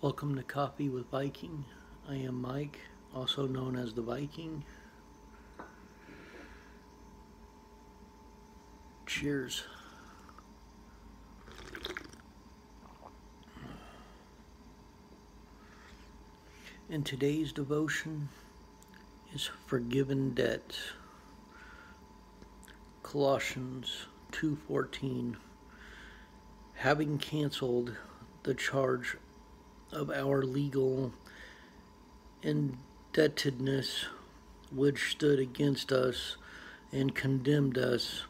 Welcome to Coffee with Viking. I am Mike, also known as the Viking. Cheers. In today's devotion is forgiven debt. Colossians 2:14. Having canceled the charge of our legal indebtedness which stood against us and condemned us,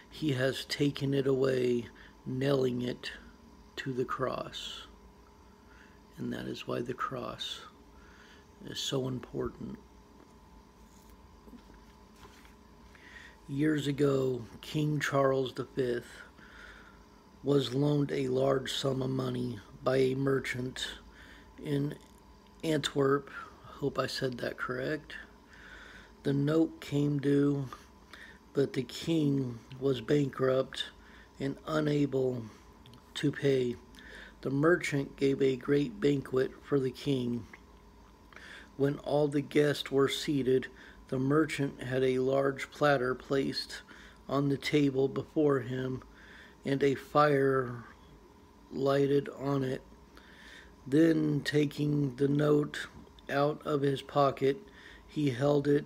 he has taken it away, nailing it to the cross. And that is why the cross is so important. Years ago, King Charles V was loaned a large sum of money by a merchant in Antwerp. Hope I said that correct. The note came due, but the king was bankrupt and unable to pay. The merchant gave a great banquet for the king. When all the guests were seated, the merchant had a large platter placed on the table before him and a fire lighted on it. Then, taking the note out of his pocket, he held it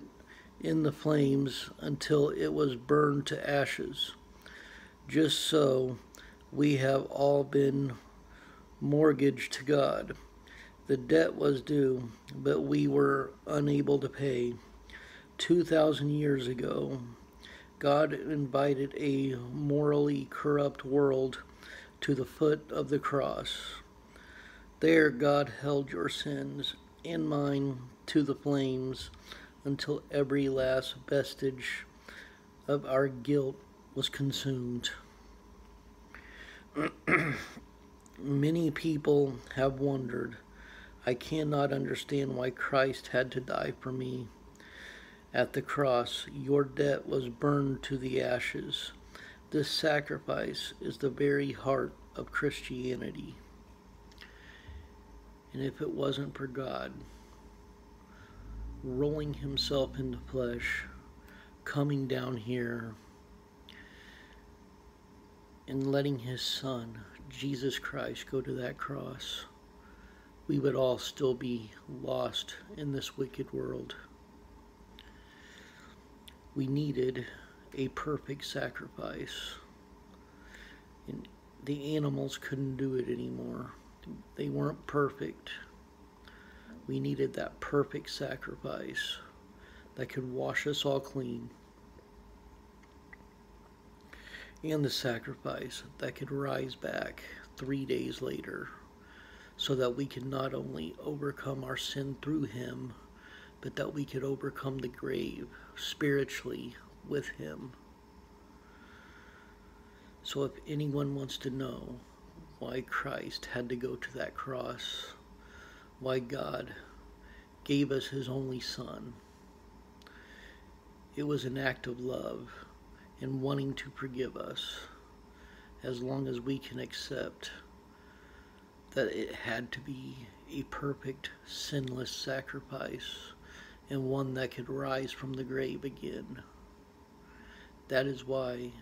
in the flames until it was burned to ashes. Just so, we have all been mortgaged to God. The debt was due, but we were unable to pay. 2,000 years ago, God invited a morally corrupt world to the foot of the cross. There, God held your sins and mine to the flames until every last vestige of our guilt was consumed. Many people have wondered, I cannot understand why Christ had to die for me. At the cross, your debt was burned to the ashes. This sacrifice is the very heart of Christianity. And if it wasn't for God rolling himself into flesh, coming down here, and letting his son, Jesus Christ, go to that cross, we would all still be lost in this wicked world. We needed a perfect sacrifice. And the animals couldn't do it anymore. They weren't perfect. We needed that perfect sacrifice that could wash us all clean. And the sacrifice that could rise back 3 days later so that we could not only overcome our sin through him, but that we could overcome the grave spiritually with him. So if anyone wants to know why Christ had to go to that cross, why God gave us his only son, it was an act of love and wanting to forgive us, as long as we can accept that it had to be a perfect, sinless sacrifice and one that could rise from the grave again. That is why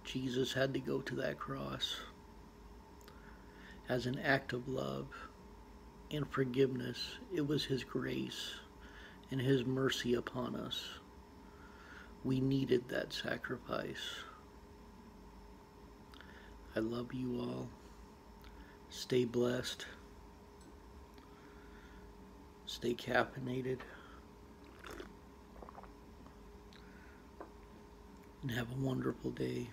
Jesus had to go to that cross, as an act of love and forgiveness. It was his grace and his mercy upon us. We needed that sacrifice. I love you all. Stay blessed. Stay caffeinated. And have a wonderful day.